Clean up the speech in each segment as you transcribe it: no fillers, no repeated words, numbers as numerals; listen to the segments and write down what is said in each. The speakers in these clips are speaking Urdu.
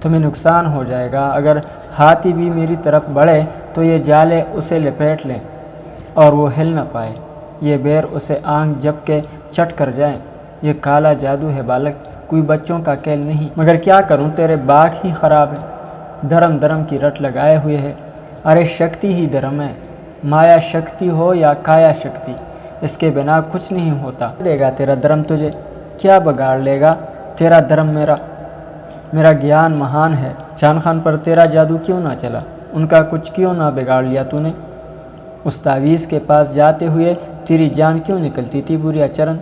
تمہیں نقصان ہو جائے گا۔ اگر ہاتھی بھی میری طرف بڑھے تو یہ جالے اسے لپیٹ لیں اور وہ ہل نہ پائے، یہ بیر اسے آنکھ جب کے چٹ کر جائیں۔ یہ کالا جادو ہے بالک، کوئی بچوں کا کھیل نہیں۔ مگر کیا کروں، تیرے باغ ہی خراب ہے، دھرم دھرم کی رٹ لگائے ہوئے ہے۔ ارے شکتی ہی دھرم ہے، مایا شکتی ہو یا کایا شکتی، اس کے بنا کچھ نہیں ہوتا۔ دے گا تیرا دھرم تجھے، کیا بگاڑ لے گا تیرا دھرم میرا گیان مہان ہے۔ چاند خان پر تیرا جادو کیوں نہ چلا، ان کا کچھ کیوں نہ بگاڑ لیا تو نے؟ اس تعویذ کے پاس جاتے ہوئے تیری جان کیوں نکلتی تھی بوریا چرن؟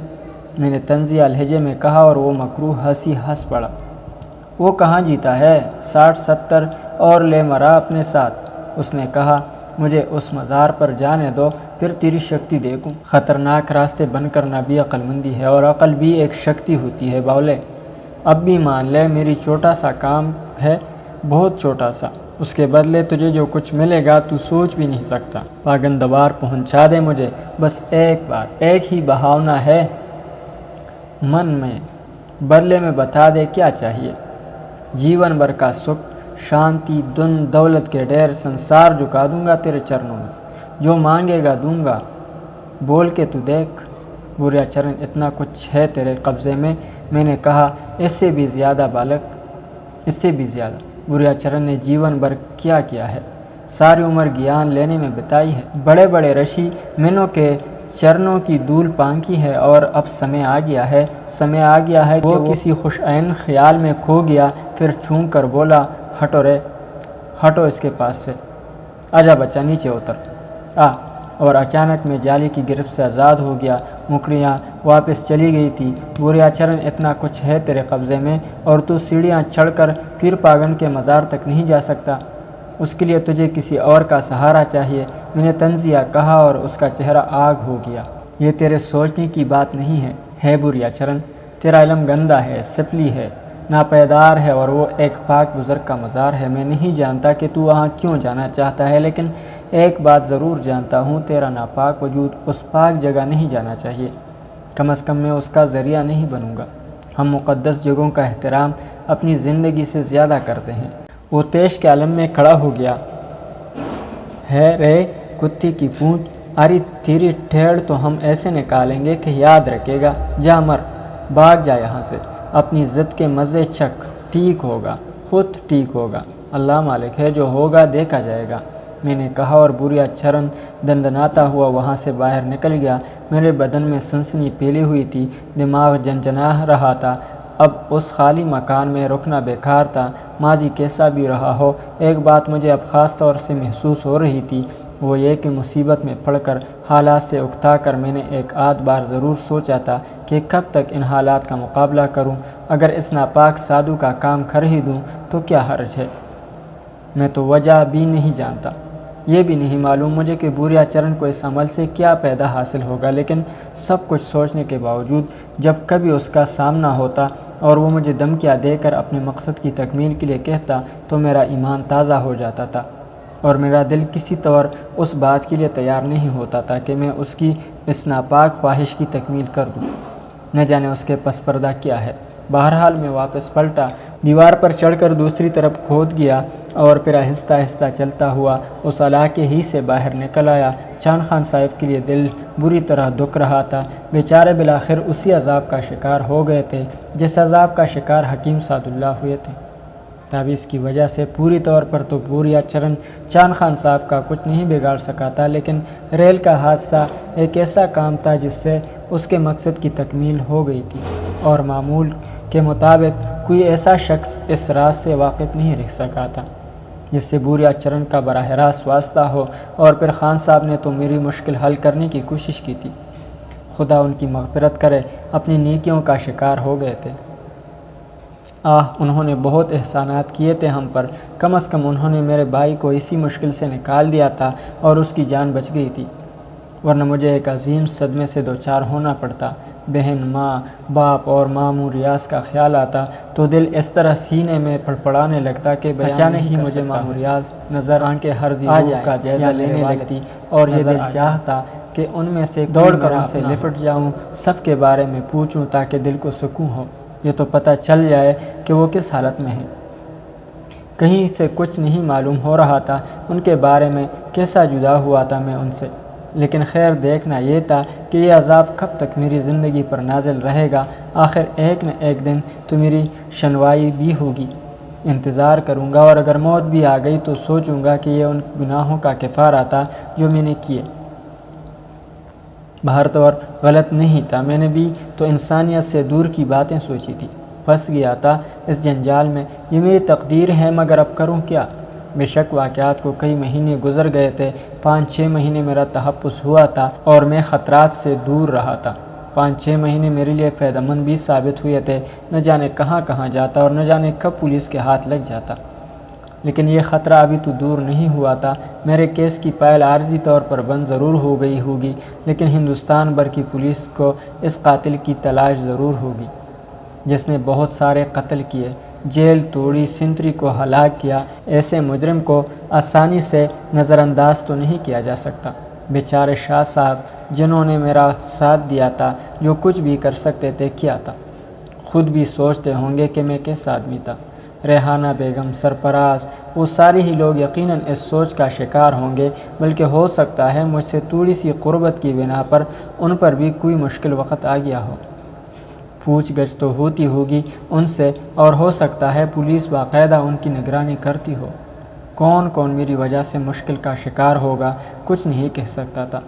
میں نے طنزیہ لہجے میں کہا اور وہ مکروہ ہنسی ہنس پڑا۔ وہ کہاں جیتا ہے، 60-70 اور لے مرا اپنے ساتھ۔ اس نے کہا مجھے اس مزار پر جانے دو، پھر تیری شکتی دیکھوں۔ خطرناک راستے بن کرنا بھی عقل مندی ہے، اور عقل بھی ایک شکتی ہوتی ہے باولے۔ اب بھی مان لے میری چھوٹا سا کام ہے، بہت چھوٹا سا، اس کے بدلے تجھے جو کچھ ملے گا تو سوچ بھی نہیں سکتا۔ پاگندوار پہنچا دے مجھے، بس ایک بار، ایک ہی بہاونا ہے من میں، بدلے میں بتا دے کیا چاہیے۔ جیون بھر کا سکھ، شانتی، دن دولت کے ڈھیر، سنسار جھکا دوں گا تیرے چرنوں میں، جو مانگے گا دوں گا، بول کے تو دیکھ۔ بوریا چرن اتنا کچھ ہے تیرے قبضے میں نے کہا اس سے بھی زیادہ بالک، اس سے بھی زیادہ۔ بوریا چرن نے جیون بھر کیا ہے، ساری عمر گیان لینے میں بتائی ہے، بڑے بڑے رشی منوں کے چرنوں کی دھول پانکی ہے، اور اب سمے آ گیا ہے کہ وہ کسی خوش عین خیال میں کھو گیا، پھر چھون کر بولا ہٹو رے، ہٹو اس کے پاس سے، آجا بچہ نیچے اتر آ، اور اچانک میں جالی کی گرفت سے آزاد ہو گیا۔ مکڑیاں واپس چلی گئی تھی۔ بوریا چرن اتنا کچھ ہے تیرے قبضے میں، اور تو سیڑھیاں چڑھ کر پیر پاگن کے مزار تک نہیں جا سکتا، اس کے لیے تجھے کسی اور کا سہارا چاہیے۔ میں نے طنزیہ کہا اور اس کا چہرہ آگ ہو گیا۔ یہ تیرے سوچنے کی بات نہیں ہے بوریا چرن، تیرا علم گندا ہے، سپلی ہے، ناپائیدار ہے، اور وہ ایک پاک بزرگ کا مزار ہے۔ میں نہیں جانتا کہ تو وہاں کیوں جانا چاہتا ہے، لیکن ایک بات ضرور جانتا ہوں، تیرا ناپاک وجود اس پاک جگہ نہیں جانا چاہیے، کم از کم میں اس کا ذریعہ نہیں بنوں گا۔ ہم مقدس جگہوں کا احترام اپنی زندگی سے زیادہ کرتے ہیں۔ وہ تیش کے عالم میں کھڑا ہو گیا۔ ہے رے کتی کی پونچھ، اری تیری ٹھیڑ تو ہم ایسے نکالیں گے کہ یاد رکھے گا۔ جا مر، بھاگ جا یہاں سے، اپنی ضد کے مزے چکھ، ٹھیک ہوگا، خود ٹھیک ہوگا، اللہ مالک ہے، جو ہوگا دیکھا جائے گا، میں نے کہا، اور بوریا چرن دندناتا ہوا وہاں سے باہر نکل گیا۔ میرے بدن میں سنسنی پھیلی ہوئی تھی، دماغ جنجنا رہا تھا۔ اب اس خالی مکان میں رکنا بیکار تھا، ماضی کیسا بھی رہا ہو۔ ایک بات مجھے اب خاص طور سے محسوس ہو رہی تھی، وہ یہ کہ مصیبت میں پڑ کر، حالات سے اکتا کر میں نے ایک آدھ بار ضرور سوچا تھا کہ کب تک ان حالات کا مقابلہ کروں، اگر اس ناپاک سادھو کا کام کر ہی دوں تو کیا حرج ہے۔ میں تو وجہ بھی نہیں جانتا، یہ بھی نہیں معلوم مجھے کہ بوریا چرن کو اس عمل سے کیا پیدا حاصل ہوگا، لیکن سب کچھ سوچنے کے باوجود جب کبھی اس کا سامنا ہوتا اور وہ مجھے دھمکیاں دے کر اپنے مقصد کی تکمیل کے لیے کہتا تو میرا ایمان تازہ ہو جاتا تھا، اور میرا دل کسی طور اس بات کے لیے تیار نہیں ہوتا تھا کہ میں اس کی اس ناپاک خواہش کی تکمیل کر دوں۔ نہ جانے اس کے پس پردہ کیا ہے۔ بہرحال میں واپس پلٹا، دیوار پر چڑھ کر دوسری طرف کھود گیا، اور پھر آہستہ آہستہ چلتا ہوا اس علاقے ہی سے باہر نکل آیا۔ چاند خان صاحب کے لیے دل بری طرح دکھ رہا تھا، بیچارے بالآخر اسی عذاب کا شکار ہو گئے تھے جس عذاب کا شکار حکیم سعد اللہ ہوئے تھے۔ تعویذ کی وجہ سے پوری طور پر تو بوریا چرن چاند خان صاحب کا کچھ نہیں بگاڑ سکا تھا، لیکن ریل کا حادثہ ایک ایسا کام تھا جس سے اس کے مقصد کی تکمیل ہو گئی تھی، اور معمول کے مطابق کوئی ایسا شخص اس راز سے واقف نہیں رہ سکا تھا جس سے بوریا چرن کا براہ راست واسطہ ہو، اور پھر خان صاحب نے تو میری مشکل حل کرنے کی کوشش کی تھی۔ خدا ان کی مغفرت کرے، اپنی نیکیوں کا شکار ہو گئے تھے۔ انہوں نے بہت احسانات کیے تھے ہم پر، کم از کم انہوں نے میرے بھائی کو اسی مشکل سے نکال دیا تھا اور اس کی جان بچ گئی تھی، ورنہ مجھے ایک عظیم صدمے سے دوچار ہونا پڑتا۔ بہن، ماں، باپ اور ماموں ریاض کا خیال آتا تو دل اس طرح سینے میں پڑپڑانے لگتا کہ اچانک ہی مجھے ماموں ریاض نظر آن کے ہر ضلع کا جائزہ لینے لگتی، اور یہ دل چاہتا کہ ان میں سے دوڑ کر ان سے لپٹ جاؤں، سب کے بارے میں پوچھوں تاکہ دل کو سکون ہو، یہ تو پتہ چل جائے کہ وہ کس حالت میں ہیں۔ کہیں سے کچھ نہیں معلوم ہو رہا تھا ان کے بارے میں، کیسا جدا ہوا تھا میں ان سے۔ لیکن خیر دیکھنا یہ تھا کہ یہ عذاب کب تک میری زندگی پر نازل رہے گا، آخر ایک نہ ایک دن تو میری شنوائی بھی ہوگی۔ انتظار کروں گا، اور اگر موت بھی آ گئی تو سوچوں گا کہ یہ ان گناہوں کا کفارہ تھا جو میں نے کیے۔ بہر طور غلط نہیں تھا، میں نے بھی تو انسانیت سے دور کی باتیں سوچی تھی۔ پھنس گیا تھا اس جنجال میں، یہ میری تقدیر ہے، مگر اب کروں کیا؟ بے شک واقعات کو کئی مہینے گزر گئے تھے، 5-6 مہینے میرا تحفظ ہوا تھا اور میں خطرات سے دور رہا تھا۔ 5-6 مہینے میرے لیے فائدہ مند بھی ثابت ہوئے تھے، نہ جانے کہاں کہاں جاتا اور نہ جانے کب پولیس کے ہاتھ لگ جاتا۔ لیکن یہ خطرہ ابھی تو دور نہیں ہوا تھا۔ میرے کیس کی فائل عارضی طور پر بند ضرور ہو گئی ہوگی، لیکن ہندوستان بھر کی پولیس کو اس قاتل کی تلاش ضرور ہوگی جس نے بہت سارے قتل کیے، جیل توڑی، سنتری کو ہلاک کیا۔ ایسے مجرم کو آسانی سے نظر انداز تو نہیں کیا جا سکتا۔ بیچارے شاہ صاحب جنہوں نے میرا ساتھ دیا تھا، جو کچھ بھی کر سکتے تھے کیا تھا۔ خود بھی سوچتے ہوں گے کہ میں کیسا آدمی تھا۔ ریحانہ بیگم، سرفراز، وہ سارے ہی لوگ یقیناً اس سوچ کا شکار ہوں گے، بلکہ ہو سکتا ہے مجھ سے تھوڑی سی قربت کی بنا پر ان پر بھی کوئی مشکل وقت آ گیا ہو۔ پوچھ گچھ تو ہوتی ہوگی ان سے، اور ہو سکتا ہے پولیس باقاعدہ ان کی نگرانی کرتی ہو۔ کون کون میری وجہ سے مشکل کا شکار ہوگا کچھ نہیں کہہ سکتا تھا۔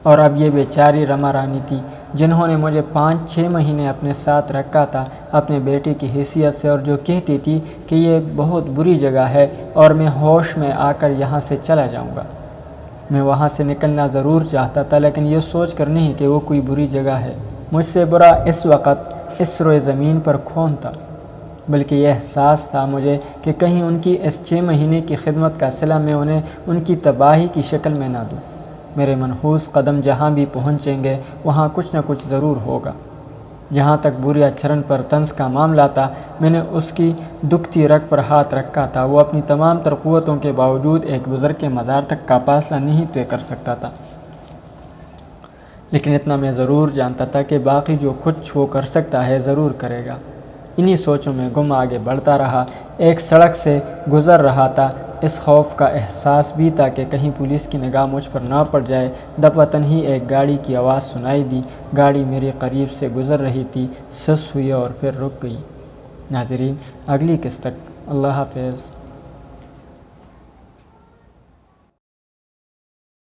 اور اب یہ بیچاری رما رانی تھی جنہوں نے مجھے 5-6 مہینے اپنے ساتھ رکھا تھا اپنے بیٹے کی حیثیت سے، اور جو کہتی تھی کہ یہ بہت بری جگہ ہے اور میں ہوش میں آ کر یہاں سے چلا جاؤں گا۔ میں وہاں سے نکلنا ضرور چاہتا تھا، لیکن یہ سوچ کر نہیں کہ وہ کوئی بری جگہ ہے۔ مجھ سے برا اس وقت اس روئے زمین پر کون تھا؟ بلکہ یہ احساس تھا مجھے کہ کہیں ان کی اس 6 مہینے کی خدمت کا صلہ میں انہیں ان کی تباہی کی شکل میں نہ دوں۔ میرے منحوس قدم جہاں بھی پہنچیں گے وہاں کچھ نہ کچھ ضرور ہوگا۔ جہاں تک بوریا چرن پر طنز کا معاملہ تھا، میں نے اس کی دکھتی رگ پر ہاتھ رکھا تھا۔ وہ اپنی تمام تر قوتوں کے باوجود ایک بزرگ کے مزار تک کا فاصلہ نہیں طے کر سکتا تھا، لیکن اتنا میں ضرور جانتا تھا کہ باقی جو کچھ وہ کر سکتا ہے ضرور کرے گا۔ انہی سوچوں میں گم آگے بڑھتا رہا۔ ایک سڑک سے گزر رہا تھا، اس خوف کا احساس بھی تھا کہ کہیں پولیس کی نگاہ مجھ پر نہ پڑ جائے۔ دفعتاً ہی ایک گاڑی کی آواز سنائی دی۔ گاڑی میرے قریب سے گزر رہی تھی، سس ہوئی اور پھر رک گئی۔ ناظرین، اگلی قسط تک اللہ حافظ۔